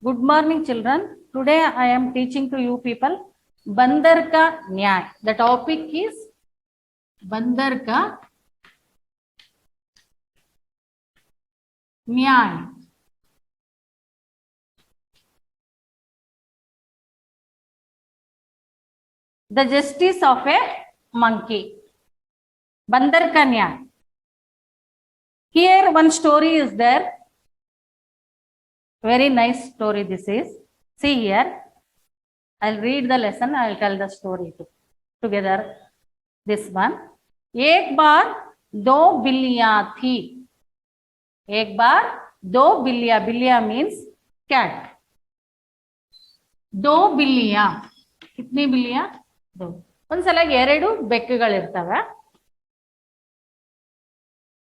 Good morning, children. Today I am teaching to you people Bandar ka Nyay. The topic is Bandar ka Nyay. The justice of a monkey. Bandar ka Nyay. Here one story is there. Very nice story this is. See here. I'll read the lesson. I'll tell the story together. This one. एक बार दो बिल्लियां थी. एक बार दो बिल्लियां. बिल्लियां मीन्स कैट. दो बिल्लियां. कितनी बिल्लियां? दो. ಒಂದ್ಸಲ ಎರಡು ಬೆಕ್ಕುಗಳಿರ್ತವೆ.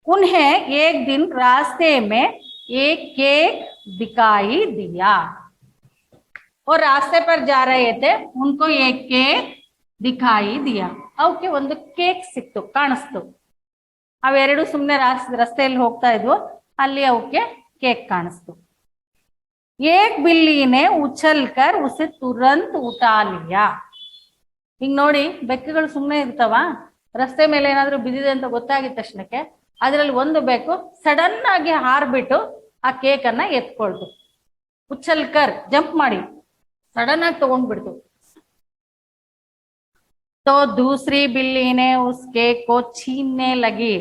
उन्हें एक दिन रास्ते में एक केक दिखाई दिया. और रास्ते पर जा रहे थे, उनको एक केक दिखाई दिया. ಅವಕ್ಕೆ ಒಂದು ಕೇಕ್ ಸಿಕ್ತು, ಕಾಣಿಸ್ತು. ಅವೆರಡು ಸುಮ್ಮನೆ ರಸ್ತೆಯಲ್ಲಿ ಹೋಗ್ತಾ ಇದ್ವು, ಅಲ್ಲಿ ಅವಕ್ಕೆ ಕೇಕ್ ಕಾಣಿಸ್ತು. एक बिल्ली ने उछलकर उसे तुरंत उठा लिया. ಹಿಂಗ್ ನೋಡಿ, ಬೆಕ್ಕುಗಳು ಸುಮ್ಮನೆ ಇರ್ತಾವ, ರಸ್ತೆ ಮೇಲೆ ಏನಾದ್ರೂ ಬಿದ್ದಿದೆ ಅಂತ ಗೊತ್ತಾಗಿದ ತಕ್ಷಣಕ್ಕೆ ಅದ್ರಲ್ಲಿ ಒಂದು ಬೆಕ್ಕು ಸಡನ್ ಆಗಿ ಹಾರ್ಬಿಟ್ಟು ಆ ಕೇಕ್ ಅನ್ನ ಎತ್ಕೊಳ್ತು. ಉಚ್ಚಲ್ಕರ್ ಜಂಪ್ ಮಾಡಿ ಸಡನ್ ಆಗಿ ತಗೊಂಡ್ಬಿಡ್ತು. तो दूसरी बिल्ली ने उस केक को छीनने लगी.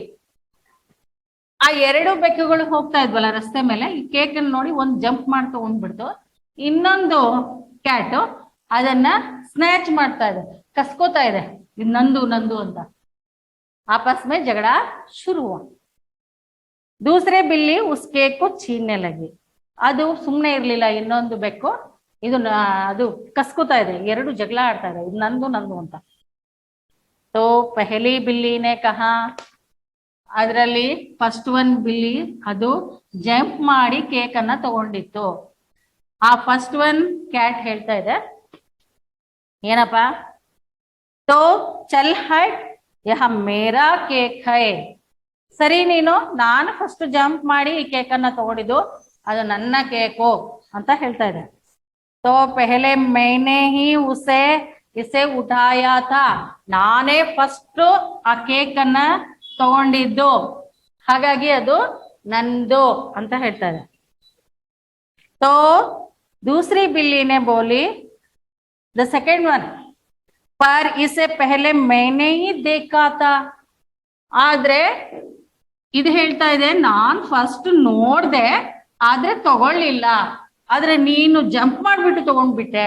ಆ ಎರಡು ಬೆಕ್ಕುಗಳು ಹೋಗ್ತಾ ಇದ್ವಲ್ಲ ರಸ್ತೆ ಮೇಲೆ, ಈ ಕೇಕ್ ಅನ್ನು ನೋಡಿ ಒಂದ್ ಜಂಪ್ ಮಾಡಿ ತಗೊಂಡ್ಬಿಡ್ತು. ಇನ್ನೊಂದು ಕ್ಯಾಟ್ ಅದನ್ನ ಸ್ನ್ಯಾಚ್ ಮಾಡ್ತಾ ಇದೆ, ಕಸ್ಕೋತಾ ಇದೆ, ಇದು ನಂದು ನಂದು ಅಂತ. आपस में झगड़ा शुरू हुआ. दूसरे बिल्ली उस केक को छीनने लगी. ಅದು ಸುಮ್ಮನೆ ಇರ್ಲಿಲ್ಲ, ಇನ್ನೊಂದು ಬೆಕ್ಕು ಅದು ಕಸ್ಕೋತಾ ಇದೆ, ಎರಡು ಜಗಳ ಆಡ್ತಾ ಇದೆ, ಇದು ನಂದು ನಂದು ಅಂತ. तो पहली बिल्ली ने कहा, ಅದರಲ್ಲಿ ಫಸ್ಟ್ ಒನ್ ಬಿಲ್ಲಿ ಅದು ಜಂಪ್ ಮಾಡಿ ಕೇಕ್ ಅನ್ನ ತಗೊಂಡಿತ್ತು. ಆ ಫಸ್ಟ್ ಒನ್ ಕ್ಯಾಟ್ ಹೇಳ್ತಾ ಇದೆ, ಏನಪ್ಪ, तो चल हट, यह मेरा केक है. ಸರಿ ನೀನು, ನಾನು ಫಸ್ಟ್ ಜಂಪ್ ಮಾಡಿ ಈ ಕೇಕ್ ಅನ್ನ ತಗೊಂಡಿದ್ದು, ಅದು ನನ್ನ ಕೇಕು ಅಂತ ಹೇಳ್ತಾ ಇದೆ. तो पहले मैंने ही इसे उठाया था. ನಾನೇ ಫಸ್ಟ್ ಆ ಕೇಕ್ ಅನ್ನ ತಗೊಂಡಿದ್ದು, ಹಾಗಾಗಿ ಅದು ನಂದು ಅಂತ ಹೇಳ್ತಾ ಇದೆ. तो दूसरी बिल्ली ने बोली, द सेकेंड वन, पर इसे पहले मैंने ही देखा था. ಆದ್ರೆ ಇದು ಹೇಳ್ತಾ ಇದೆ, ನಾನ್ ಫಸ್ಟ್ ನೋಡ್ದೆ ಆದ್ರೆ ತಗೊಳ್ಳಿಲ್ಲ, ಆದ್ರೆ ನೀನು ಜಂಪ್ ಮಾಡ್ಬಿಟ್ಟು ತಗೊಂಡ್ಬಿಟ್ಟೆ.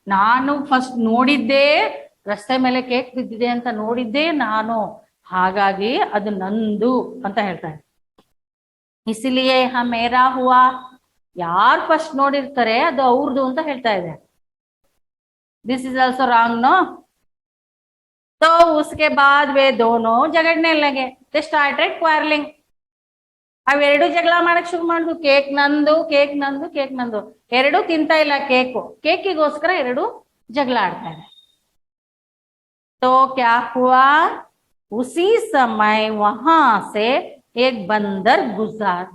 ನಾನು ಫಸ್ಟ್ ನೋಡಿದ್ದೆ, ರಸ್ತೆ ಮೇಲೆ ಕೇಕ್ ಬಿದ್ದಿದೆ ಅಂತ ನೋಡಿದ್ದೆ ನಾನು, ಹಾಗಾಗಿ ಅದು ನಂದು ಅಂತ ಹೇಳ್ತಾರೆ. ಇಸಿಲಿಯೇ ಮೇರಾ ಹುವಾ. ಯಾರು ಫಸ್ಟ್ ನೋಡಿರ್ತಾರೆ ಅದು ಅವ್ರದು ಅಂತ ಹೇಳ್ತಾ ಇದೆ. This is also wrong, no? तो उसके बाद वे दोनों झगड़ने लगे. they started quarreling. ಅವೆರಡು ಜಗಳ ಮಾಡಕ್ ಶುರು ಮಾಡಿದ್ವು. ಕೇಕ್ ನಂದು, ಕೇಕ್ ನಂದು, ಕೇಕ್ ನಂದು. ಎರಡು ತಿಂತಾ ಇಲ್ಲ ಕೇಕಿಗೋಸ್ಕರ ಎರಡು ಜಗಳ ಆಡ್ತಾ ಇದೆ. तो क्या हुआ, उसी समय वहां से एक बंदर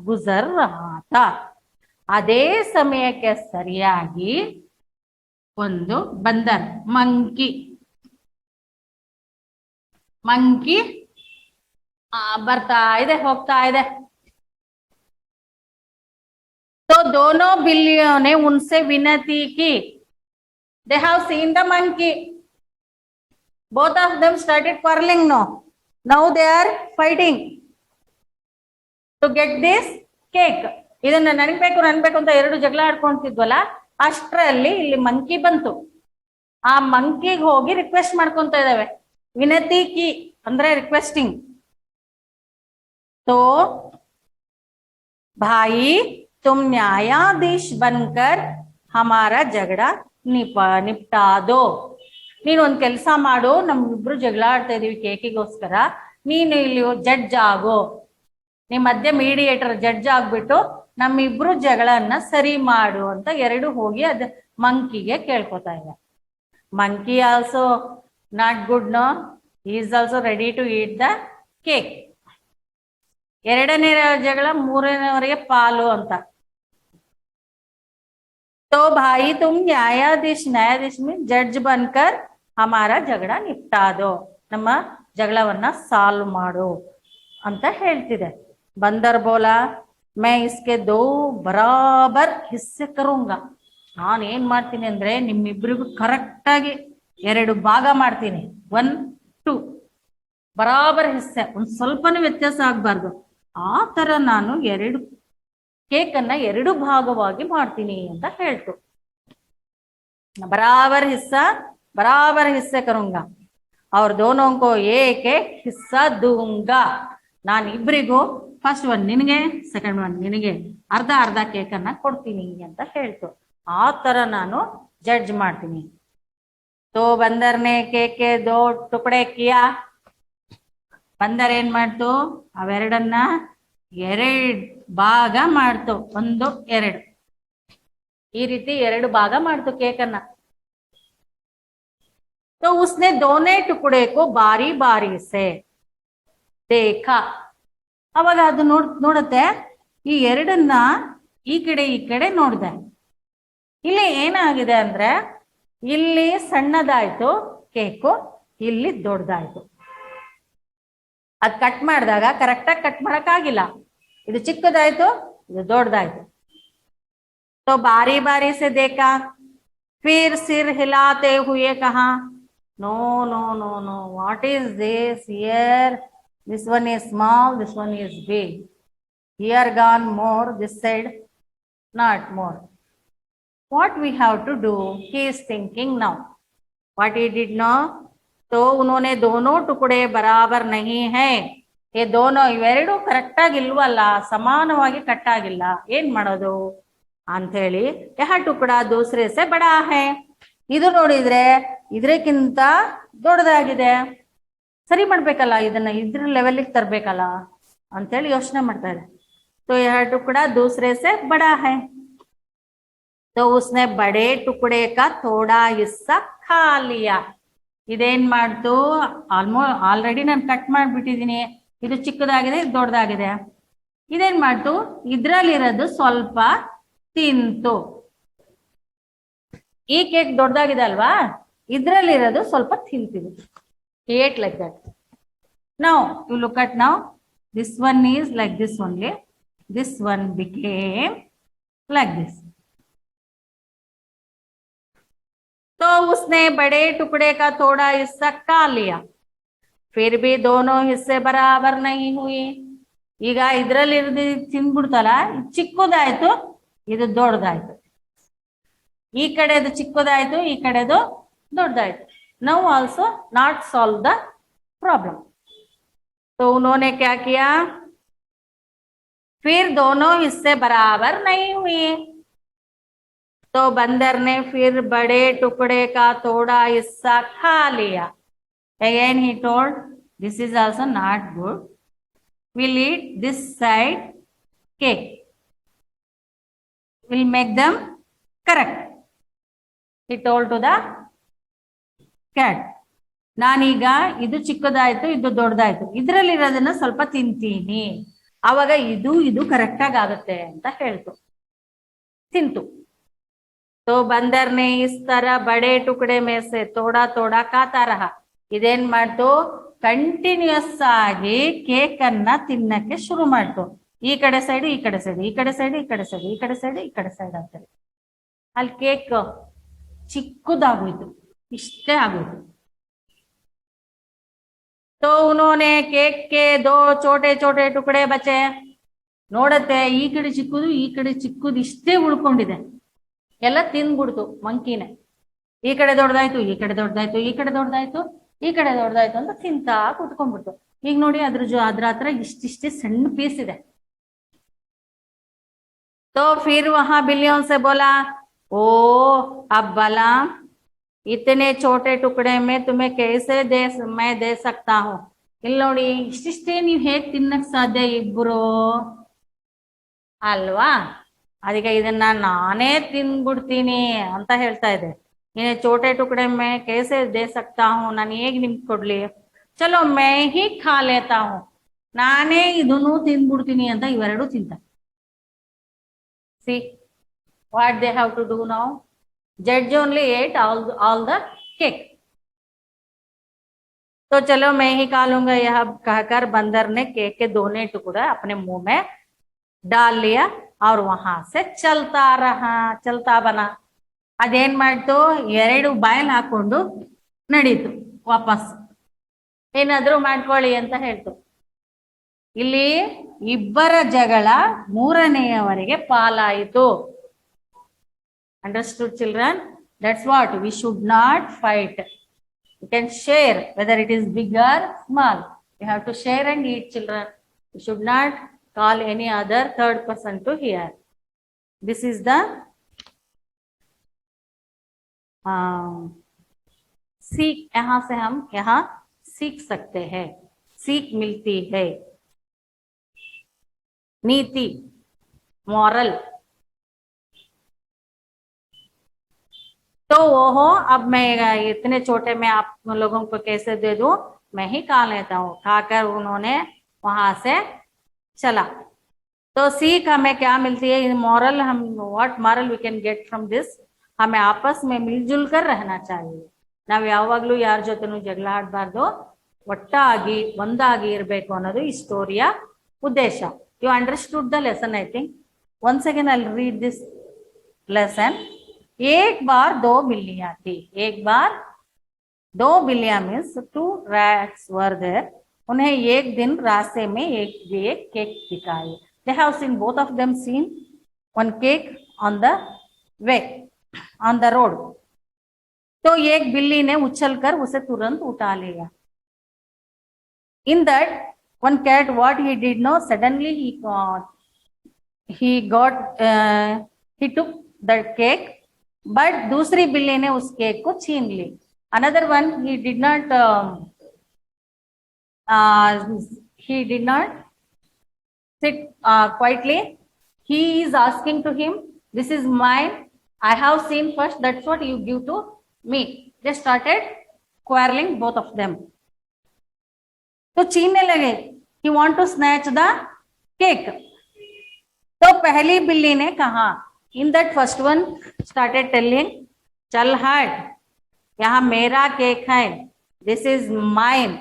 गुजर रहा था. ಅದೇ ಸಮಯಕ್ಕೆ ಸರಿಯಾಗಿ ಒಂದು ಬಂದರ್, ಮಂಕಿ ಬರ್ತಾ ಇದೆ, ಹೋಗ್ತಾ ಇದೆ. तो दोनों बिल्लियों ने उनसे विनती की. they have seen the monkey. both of them started quarreling. now they are fighting to get this cake. ಇದನ್ನ ನನ್ಬೇಕು ಅಂತ ಎರಡು ಜಗಳ ಆಡ್ಕೊಂತಿದ್ವಲ್ಲ, ಅಷ್ಟರಲ್ಲಿ ಇಲ್ಲಿ ಮಂಕಿ ಬಂತು. ಆ ಮಂಕಿಗೆ ಹೋಗಿ ರಿಕ್ವೆಸ್ಟ್ ಮಾಡ್ಕೊಂತ ಇದಾವೆ. ವಿನತಿ ಕಿ ಅಂದ್ರೆ ರಿಕ್ವೆಸ್ಟಿಂಗ್. तो भाई तुम न्यायाधीश बनकर हमारा झगड़ा निपटा दो. ನೀನು ಒಂದ್ ಕೆಲಸ ಮಾಡು, ನಮ್ಮಿಬ್ರು ಜಗಳ ಆಡ್ತಾ ಇದೀವಿ ಕೇಕಿಗೋಸ್ಕರ, ನೀನು ಇಲ್ಲಿ ಜಡ್ಜ್ ಆಗೋ, ನಿಮ್ಮ ಮಧ್ಯೆ ಮೀಡಿಯೇಟರ್ ಜಡ್ಜ್ ಆಗ್ಬಿಟ್ಟು ನಮ್ಮಿಬ್ರು ಜಗಳನ್ನ ಸರಿ ಮಾಡು ಅಂತ ಎರಡು ಹೋಗಿ ಅದ ಮಂಕಿಗೆ ಕೇಳ್ಕೊತಾ ಇದೆ. Monkey also not good, no? Is also ready to eat the cake. ಎರಡನೇ ಜಗಳ ಮೂರನೇವರೆಗೆ ಪಾಲು ಅಂತ. तो भाई तुम न्यायाधीश न्यायाधीश में जಡ್ಜ್ बनकर हमारा झगड़ा निपटा दो, ನಮ್ಮ ಜಗಳವನ್ನ ಸಾಲ್ವ್ ಮಾಡು ಅಂತ ಹೇಳ್ತಿದೆ. ಬಂದರ್ ಬೋಲಾ मैं इसके दो बराबर हिस्से करूंगा. ನಾನು ಏನ್ ಮಾಡ್ತೀನಿ ಅಂದ್ರೆ ನಿಮ್ಮಿಬ್ರಿಗೂ ಕರೆಕ್ಟ್ ಆಗಿ ಎರಡು ಭಾಗ ಮಾಡ್ತೀನಿ. 1 2 ಬರಾಬರ್ ಹಿಸ್ಸೆ, ಒಂದ್ ಸ್ವಲ್ಪನೂ ವ್ಯತ್ಯಾಸ ಆಗ್ಬಾರ್ದು. ಆ ತರ ನಾನು ಕೇಕ್ ಅನ್ನ ಎರಡು ಭಾಗವಾಗಿ ಮಾಡ್ತೀನಿ ಅಂತ ಹೇಳ್ತು. बराबर हिस्से करूंगा और दोनों को एक एक हिस्सा दूंगा. ನಾನು ಇಬ್ಬರಿಗೂ ಫಸ್ಟ್ ಒನ್ ನಿನಗೆ ಸೆಕೆಂಡ್ ಒನ್ ನಿನಗೆ ಅರ್ಧ ಅರ್ಧ ಕೇಕ್ ಅನ್ನ ಕೊಡ್ತೀನಿ ಅಂತ ಹೇಳ್ತು. ಆ ತರ ನಾನು ಜಡ್ಜ್ ಮಾಡ್ತೀನಿ. तो बंदर ने केक के 2 टुकड़े किया. ಬಂದರ್ ಏನ್ ಮಾಡ್ತು, ಅವೆರಡನ್ನ ಎರಡು ಭಾಗ ಮಾಡ್ತು. 1 2 ಈ ರೀತಿ ಎರಡು ಭಾಗ ಮಾಡ್ತು ಕೇಕ್ ಅನ್ನ. तो उसने दोनों टुकड़े को बारी बारी से देखा. ಅವಾಗ ಅದು ನೋಡುತ್ತೆ ಈ ಎರಡನ್ನ ಈ ಕಡೆ ನೋಡಿದೆ. ಇಲ್ಲಿ ಏನಾಗಿದೆ ಅಂದ್ರೆ ಇಲ್ಲಿ ಸಣ್ಣದಾಯ್ತು ಕೇಕು, ಇಲ್ಲಿ ದೊಡ್ಡದಾಯ್ತು. ಅದ್ ಕಟ್ ಮಾಡಿದಾಗ ಕರೆಕ್ಟಾಗಿ ಕಟ್ ಮಾಡಕ್ ಆಗಿಲ್ಲ. ಇದು ಚಿಕ್ಕದಾಯ್ತು, ಇದು ದೊಡ್ಡದಾಯ್ತು. तो बारी बारी से देखा, फिर सिर हिलाते हुए कहा, no no no no, what is this here, this one is small, this one is big, here gone more, this side not more. What we have to do, he is thinking now. What he did know, तो उन्होंने दोनों टुकड़े बराबर नहीं है. ये दोनों ಇವೆರಡು ಕರೆಕ್ಟ್ ಆಗಿ ಇಲ್ವಲ್ಲ, ಸಮಾನವಾಗಿ ಕಟ್ ಆಗಿಲ್ಲ. ಏನ್ ಮಾಡೋದು ಅಂತ ಹೇಳಿ, ಯಹ ಟುಕಡ ದೂಸರೆ ಸೆ ಬಡಾ ಹೈ, ಇದು ನೋಡಿದ್ರೆ ಇದ್ರಕ್ಕಿಂತ ದೊಡ್ಡದಾಗಿದೆ, ಸರಿ ಮಾಡ್ಬೇಕಲ್ಲ, ಇದನ್ನ ಇದ್ರ ಲೆವೆಲ್ಗೆ ತರ್ಬೇಕಲ್ಲ ಅಂತೇಳಿ ಯೋಚನೆ ಮಾಡ್ತಾ ಇದೆ. तो यह टुकड़ा दूसरे से बड़ा है. तो उसने बड़े टुकड़े का थोड़ा हिस्सा खा लिया. ಇದೇನ್ ಮಾಡ್ತು, ಆಲ್ರೆಡಿ ನಾನು ಕಟ್ ಮಾಡ್ಬಿಟ್ಟಿದೀನಿ. ಇದು ಚಿಕ್ಕದಾಗಿದೆ, ಇದು ದೊಡ್ಡದಾಗಿದೆ. ಇದೇನ್ ಮಾಡ್ತು, ಇದ್ರಲ್ಲಿರೋದು ಸ್ವಲ್ಪ ತಿಂತು. ಈ ಕೇಕ್ ದೊಡ್ಡದಾಗಿದೆ ಅಲ್ವಾ, ಇದ್ರಲ್ಲಿರೋದು ಸ್ವಲ್ಪ ತಿಂತಿದೆ. Ate like that. Now you look at now, this one is like this only, this one became like this. तो उसने बड़े टुकड़े का थोड़ा हिस्सा खा लिया, फिर भी दोनों हिस्से बराबर नहीं हुए. ಈಗ ಇದ್ರಲ್ಲಿ ತಿಂದ್ಬಿಡ್ತಲ್ಲ, ಚಿಕ್ಕದಾಯ್ತು, ಇದು ದೊಡ್ಡದಾಯ್ತು. ಈ ಕಡೆದು ಚಿಕ್ಕದಾಯ್ತು, ಈ ಕಡೆದು ದೊಡ್ಡದಾಯ್ತು. ನಾವು also not solve the problem. तो उन्होंने क्या किया, फिर दोनों हिस्से बराबर नहीं हुए. तो बंदर ने फिर बड़े टुकड़े का थोड़ा हिस्सा खा लिया. Again he told, this is also not good, we'll eat this side cake, we'll make them correct, he told to the cat. ನಾನೀಗ ಇದು ಚಿಕ್ಕದಾಯ್ತು, ಇದು ದೊಡ್ಡದಾಯ್ತು, ಇದ್ರಲ್ಲಿರೋದನ್ನ ಸ್ವಲ್ಪ ತಿಂತೀನಿ, ಅವಾಗ ಇದು ಕರೆಕ್ಟ್ ಆಗುತ್ತೆ ಅಂತ ಹೇಳ್ತು. ತಿಂತು. तो बंदर ने इस तरह बड़े टुकड़े में से थोड़ा थोड़ा खाता रहा. ಇದೇನ್ ಮಾಡ್ತು, ಕಂಟಿನ್ಯೂಸ್ ಆಗಿ ಕೇಕ್ ಅನ್ನ ತಿನ್ನಕ್ಕೆ ಶುರು ಮಾಡ್ತು. ಈ ಕಡೆ ಸೈಡ್, ಈ ಕಡೆ ಸೈಡ್, ಈ ಕಡೆ ಸೈಡ್, ಈ ಕಡೆ ಸೈಡ್, ಈ ಕಡೆ ಸೈಡ್, ಈ ಕಡೆ ಸೈಡ್ ಅಂತೇಳಿ. ಅಲ್ಲಿ ಕೇಕ್ ಚಿಕ್ಕದಾಗೋಯ್ತು, ಇಷ್ಟೇ ಆಗೋಯ್ತು. तो उन्होंने केक के 2 छोटे छोटे टुकड़े बचे. ನೋಡತ್ತೆ ಈ ಕಡೆ ಚಿಕ್ಕದು, ಈ ಕಡೆ ಚಿಕ್ಕದು ಇಷ್ಟೇ ಉಳ್ಕೊಂಡಿದೆ. ಎಲ್ಲ ತಿಂದ್ಬಿಡ್ತು ಮಂಕಿನೇ. ಈ ಕಡೆ ದೊಡ್ಡದಾಯ್ತು, ಈ ಕಡೆ ದೊಡ್ಡದಾಯ್ತು, ಈ ಕಡೆ ದೊಡ್ಡದಾಯ್ತು, ಈ ಕಡೆ ದೊಡ್ಡದಾಯ್ತು ಅಂತ ತಿಂತಾ ಕೂತ್ಕೊಂಡ್ಬಿಡ್ತು. ಈಗ ನೋಡಿ ಅದ್ರ ಹತ್ರ ಇಷ್ಟಿಷ್ಟೇ ಸಣ್ಣ ಪೀಸ್ ಇದೆ. तो फिर वहां बिल्लियों से बोला, ओ अब भला इतने छोटे टुकड़े में तुम्हें कैसे मैं दे सकता हूँ. ಇಲ್ಲಿ ನೋಡಿ, ಇಷ್ಟಿಷ್ಟೇ ನೀವು ಹೇಗ್ ತಿನ್ನಕ್ ಸಾಧ್ಯ ಇಬ್ರು ಅಲ್ವಾ, ಅದಕ್ಕೆ ಇದನ್ನ ನಾನೇ ತಿಂದ್ಬಿಡ್ತೀನಿ ಅಂತ ಹೇಳ್ತಾ ಇದೆ. ಇನ್ನು ಚೋಟೆ ಟುಕಡೆ ಮೇ कैसे दे सकता हूँ, ನಾನು ಹೇಗ್ ನಿಮ್ಗೆ ಕೊಡ್ಲಿ, ಚಲೋ ಮೈ ಹಿ ಖಾ ಲೇತಾ ಹೂँ, ನಾನೇ ಇದನ್ನು ತಿಂದ್ಬಿಡ್ತೀನಿ ಅಂತ ಇವೆರಡು ತಿಂತ. C What they have to do now? Judge only ate all the cake. तो चलो मैं ही खा लूंगा यह कहकर बंदर ने केक के दोनों टुकड़े अपने मुंह में डाल लिया और वहां से चलता बना. ಅದೇನ್ ಮಾಡ್ತು, ಎರಡು ಬಾಯಲ್ಲಿ ಹಾಕೊಂಡು ನಡೀತು ವಾಪಸ್. ಏನಾದ್ರೂ ಮಾಡ್ಕೊಳ್ಳಿ ಅಂತ ಹೇಳ್ತು. ಇಲ್ಲಿ ಇಬ್ಬರ ಜಗಳ ಮೂರನೆಯವರೆಗೆ ಪಾಲಾಯಿತು. Understood children? That's what we should not fight. You can share whether it is big or small. You have to share and eat, children. You should not call any other third person to hear. This is the सीख. यहाँ से हम यहाँ सीख सकते हैं, सीख मिलती है, नीति, मॉरल. तो वो अब मैं इतने छोटे में आप लोगों को कैसे दे दूं, मैं ही खा लेता हूँ. खाकर उन्होंने वहां से चला. तो सीख हमें क्या मिलती है? मॉरल, हम what moral we can get from this? हमें आपस में मिलजुल कर रहना चाहिए. ನಾವು ಯಾವಾಗ್ಲೂ ಯಾರ ಜೊತೆನೂ ಜಗಳ ಆಡಬಾರ್ದು, ಒಟ್ಟಾಗಿ ಒಂದಾಗಿ ಇರಬೇಕು ಅನ್ನೋದು ಈ ಸ್ಟೋರಿಯ ಉದ್ದೇಶ. You understood the lesson I think. Once again I will read this lesson. एक बार दो बिल्लियां थी. एक बार दो बिल्लियां means two rats were there. उन्हें एक दिन रास्ते में एक केक दिखाई. They have seen, both of them seen one cake on the way, on the road. तो एक बिल्ली ने उछलकर उसे तुरंत उठा लिया. In that one cat what he did know, suddenly he took the cake, but दूसरी बिल्ली ने उस केक को छीन ली. Another one, he did not sit quietly. He is asking to him, this is mine, I have seen first, that's what you give to me. They started quarreling, both of them. तो छीनने लगे. He want to snatch the cake. तो पहली बिल्ली ने कहा, in that first one started telling, चल हट, यहाँ मेरा केक है, this is mine,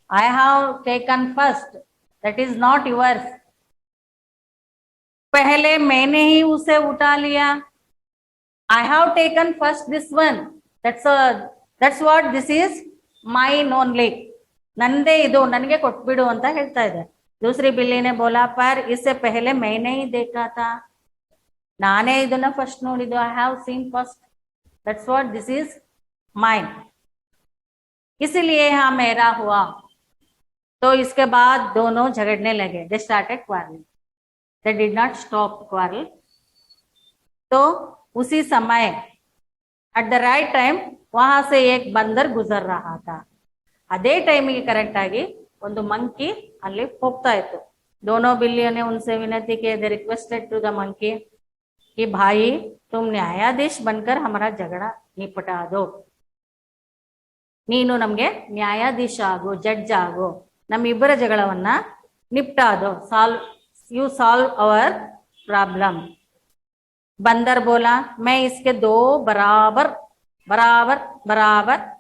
I have taken first, that is not yours. पहले मैंने ही उसे उठा लिया. I have taken first this one, that's what this is mine only. ನಂದೇ ಇದು, ನನಗೆ ಕೊಟ್ಬಿಡು ಅಂತ ಹೇಳ್ತಾ ಇದೆ. दूसरी बिल्ली ने बोला, पर इससे पहले मैंने ही देखा था, नाने ಇದನ್ನ ಫಸ್ಟ್ ನೋಡಿದ್ದು, I have seen first, that's what this is mine, इसलिए हाँ मेरा हुआ. तो इसके बाद दोनों झगड़ने लगे. They started quarreling. They did not stop quarrel. तो उसी समय at the right time वहां से एक बंदर गुजर रहा था. ಅದೇ ಟೈಮಿಗೆ ಕರೆಕ್ಟ್ ಆಗಿ ಒಂದು ಮಂಕಿ ಅಲ್ಲಿ ಹೋಗ್ತಾ ಇತ್ತು. दोनों बिल्लियों ने उनसे विनती की, they requested to the monkey कि भाई तुम न्यायाधीश बनकर हमारा झगड़ा निपटा दो. ನೀನು ನಮ್ಗೆ ನ್ಯಾಯಾಧೀಶ ಆಗು, ಜಡ್ಜ್ ಆಗು, ನಮ್ಮಿಬ್ಬರ ಜಗಳವನ್ನ ನಿಪ್ಟಾದೋ, you solve our problem. बंदर बोला, मैं इसके दो बराबर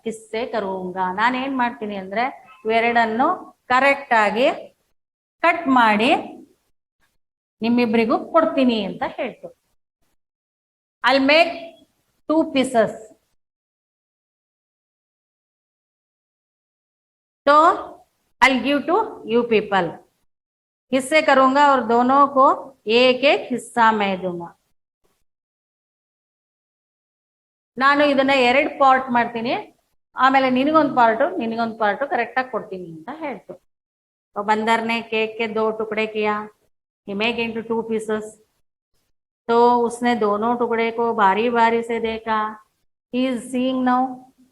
हिस्से करूंगा. ನಾನೇನ್ ಮಾಡ್ತೀನಿ ಅಂದ್ರೆ ಇವೆರಡನ್ನು ಕರೆಕ್ಟ್ ಆಗಿ ಕಟ್ ಮಾಡಿ ನಿಮ್ಮಿಬ್ಬರಿಗೂ ಕೊಡ್ತೀನಿ ಅಂತ ಹೇಳ್ತು. I'll make 2 pieces. तो I'll give to you people. हिस्से करूंगा और दोनों को एक एक हिस्सा मैं दूंगा. ನಾನು ಇದನ್ನ 2 ಪಾರ್ಟ್ ಮಾಡ್ತೀನಿ, ಆಮೇಲೆ ನಿನಗೊಂದು ಪಾರ್ಟ್ ಕರೆಕ್ಟ್ ಆಗಿ ಕೊಡ್ತೀನಿ ಅಂತ ಹೇಳ್ತು. तो बंदर ने केक के 2 टुकड़े किया. He made into 2 pieces. तो उसने दोनों टुकड़े को बारी बारी से देखा. He is seeing now,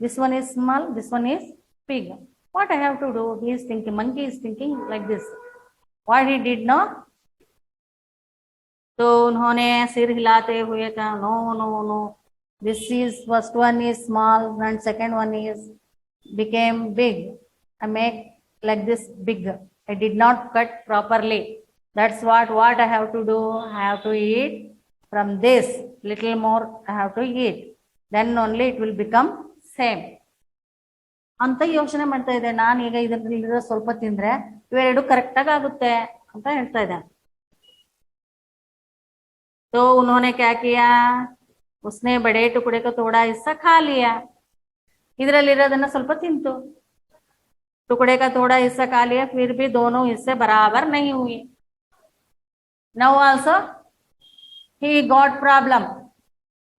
this one is small, this one is big. What I have to do? He is thinking, monkey is thinking like this. What he did now? तो उन्होंने सिर हिलाते हुए कहा, no, this is first one is small and second one is became big. I make like this big. I did not cut properly. That's what I have to do. I have to eat from this. little more I have to eat, then only it will become same ಅಂತ ಯೋಚನೆ ಮಾಡ್ತಾ ಇದೆ. ನಾನು ಈಗ ಇದರಲ್ಲಿರೋ ಸ್ವಲ್ಪ ತಿಂದ್ರೆ ಇವೆರಡು correct ಆಗಿ ಆಗುತ್ತೆ ಅಂತ ಹೇಳ್ತಾ ಇದ್ದೆ. तो उन्होंने क्या किया, उसने बड़े टुकड़े को थोड़ा हिस्सा खा लिया. ಇದರಲ್ಲಿರೋದನ್ನ ಸ್ವಲ್ಪ ತಿಂತು. टुकड़े का थोड़ा हिस्सा खा लिया, फिर भी दोनों हिस्से बराबर नहीं हुए. Now also he got problem.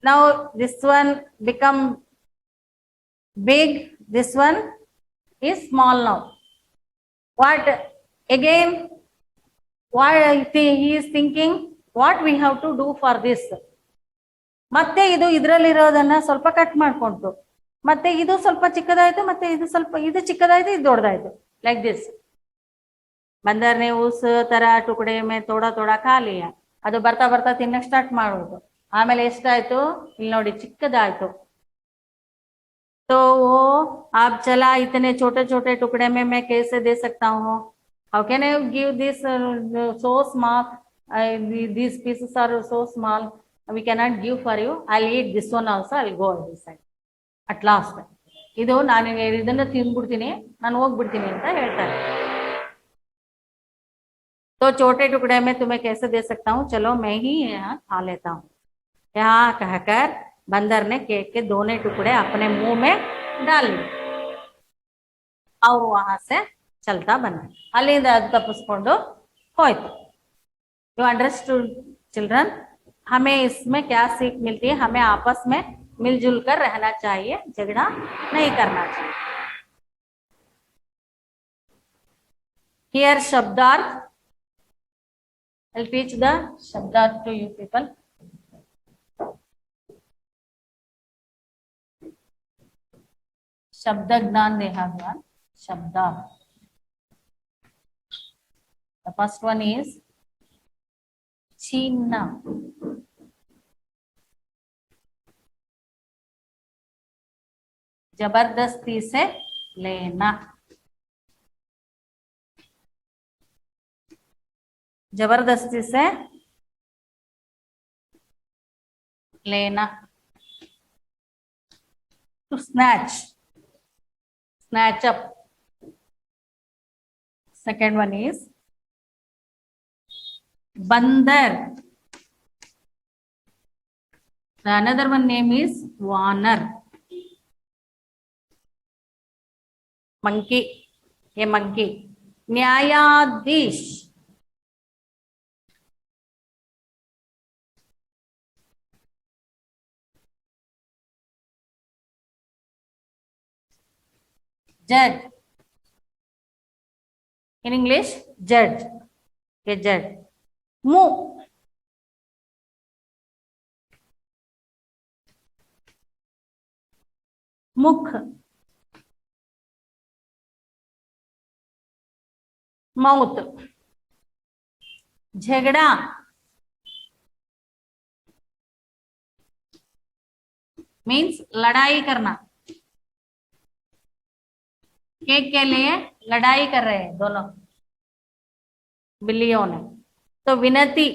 Now this one become big, this one is small now. What again, why he is thinking what we have to do for this. ಮತ್ತೆ ಇದು ಇದರಲ್ಲಿರೋದನ್ನ ಸ್ವಲ್ಪ ಕಟ್ ಮಾಡ್ಕೊಂತು, ಮತ್ತೆ ಇದು ಸ್ವಲ್ಪ ಚಿಕ್ಕದಾಯ್ತು, ಮತ್ತೆ ಇದು ಸ್ವಲ್ಪ ಇದು ಚಿಕ್ಕದಾಯ್ತು, ಇದು ದೊಡ್ಡದಾಯ್ತು, ಲೈಕ್ ದಿಸ್. बंदर ने उस तरह टुकड़े में थोड़ा थोड़ा खा लिया. ಅದು ಬರ್ತಾ ಬರ್ತಾ ತಿನ್ನಕ್ ಸ್ಟಾರ್ಟ್ ಮಾಡೋದು. ಆಮೇಲೆ ಎಷ್ಟಾಯ್ತು, ಇಲ್ಲಿ ನೋಡಿ ಚಿಕ್ಕದಾಯ್ತು. तो वो आप चला इतने छोटे छोटे टुकड़े में मैं कैसे दे सकता हूँ, how can I give this so small, these pieces are so small, we cannot give for you, I'll eat this one also, I'll go this side. At last ಇದು ನಾನು ಇದನ್ನ ತಿಂದ್ಬಿಡ್ತೀನಿ, ನಾನು ಹೋಗ್ಬಿಡ್ತೀನಿ ಅಂತ ಹೇಳ್ತಾರೆ. तो छोटे टुकड़े में तुम्हें कैसे दे सकता हूँ, चलो मैं ही यहाँ खा लेता हूँ. यहाँ कहकर बंदर ने केक के दोनों टुकड़े अपने मुंह में डाल लिए और वहां से चलता बना. अಲ್ಲಿಂದ ಅದು ತಪ್ಪಿಸ್ಕೊಂಡು ಹೋಯ್ತು. यू अंडरस्टूड चिल्ड्रन, हमें इसमें क्या सीख मिलती है, हमें आपस में मिलजुल कर रहना चाहिए, झगड़ा नहीं करना चाहिए. हियर शब्दार्थ, I'll teach the shabdarth to you people. शब्द ज्ञान देहाज्ञान शब्दार्थ. The first one is छीनना. जबरदस्ती से लेना. जबरदस्ती से लेना. To snatch, snatch up. Second one is bandar. The another one name is वानर, monkey, a monkey. न्यायाधीश, judge, in English judge, a judge. मुंह, मुख, मौत. झगड़ा, मीन्स लड़ाई करना. केक के लिए लड़ाई कर रहे हैं दोनों बिल्लियों ने. तो विनती,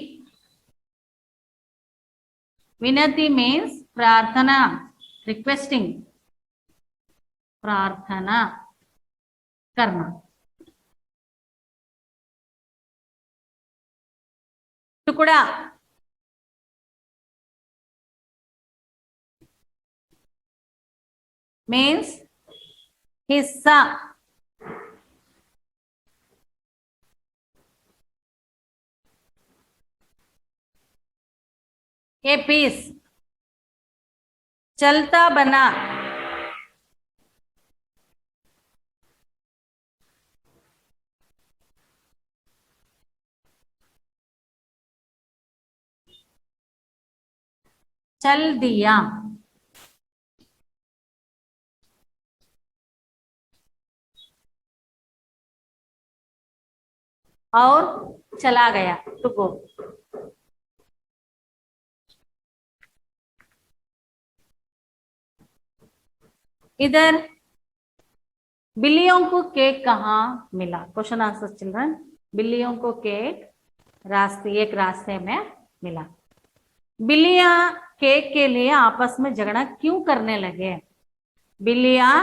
विनती मीन्स प्रार्थना, रिक्वेस्टिंग, प्रार्थना करना. टुकड़ा, मीन्स हिस्सा. ए पीस, चलता बना. चल दिया. और चला गया, टू गो. इधर बिल्लियों को केक कहाँ मिला, क्वेश्चन आंसर चिल्ड्रन. बिल्लियों को केक रास्ते, एक रास्ते में मिला. बिल्लियां केक के लिए आपस में झगड़ा क्यों करने लगे? बिल्लियां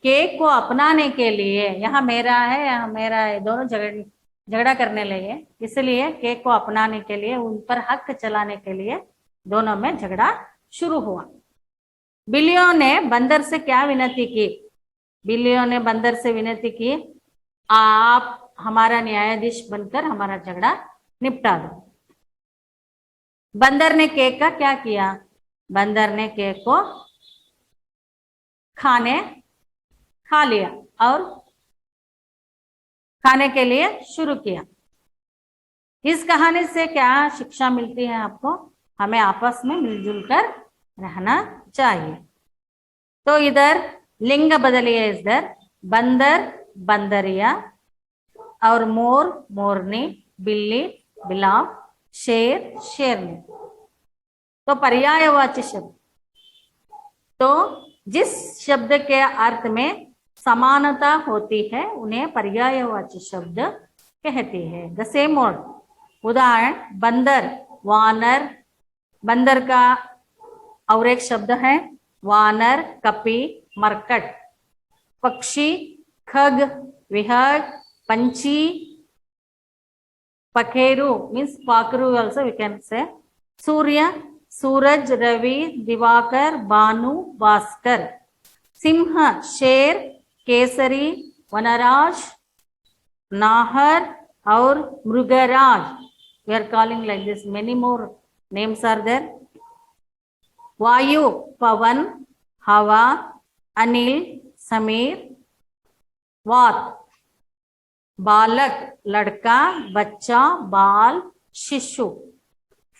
केक को अपनाने के लिए, यहाँ मेरा है यहाँ मेरा है, दोनों झगड़ा करने लगे। इसलिए केक को अपनाने के लिए, उन पर हक चलाने के लिए दोनों में झगड़ा शुरू हुआ। बिल्लियों ने बंदर से क्या विनती की? बिल्लियों ने बंदर से विनती की, आप हमारा न्यायाधीश बनकर हमारा झगड़ा निपटा दो। बंदर ने केक का क्या किया? बंदर ने केक को खा लिया और खाने के लिए शुरू किया। इस कहानी से क्या शिक्षा मिलती है आपको? हमें आपस में मिलजुल कर रहना चाहिए। तो इधर लिंग बदलिए, इधर बंदर बंदरिया और मोर मोरनी, बिल्ली बिलाव, शेर शेरनी। तो पर्यायवाची शब्द, तो जिस शब्द के अर्थ में समानता होती है उन्हें पर्यायवाची शब्द कहते हैं। The same word. उदाहरण बंदर वानर, बंदर का और एक शब्द है वानर, कपि, मरकट। पक्षी खग, विहग, पंची, पखेरु मीन्स पाखरू also we can say. सूर्य सूरज, रवि, दिवाकर, भानु, भास्कर। सिंह शेर, केसरी, वनराज, नाहर और मृगराज। We are calling like this. Many more names are there. वायु पवन, हवा, अनिल, समीर। वात बालक लड़का, बच्चा, बाल, शिशु।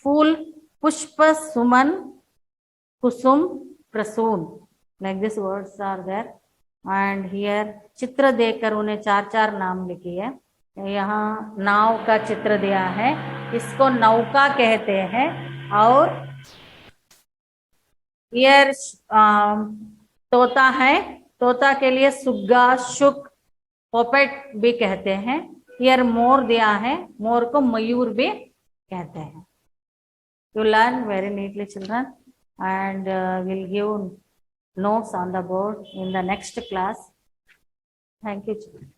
फूल पुष्प, सुमन, कुसुम, Prasoon. Like this words are there. And here चित्र देकर उन्हें चार चार नाम लिखिए। यहाँ नाव का चित्र दिया है, इसको नौका कहते हैं। और ये तोता है, तोता के लिए सुग्गा, शुक, पोपेट भी कहते हैं। हियर मोर दिया है, मोर को मयूर भी कहते हैं। You learn very neatly, children, and we'll give notes on the board in the next class. Thank you, children.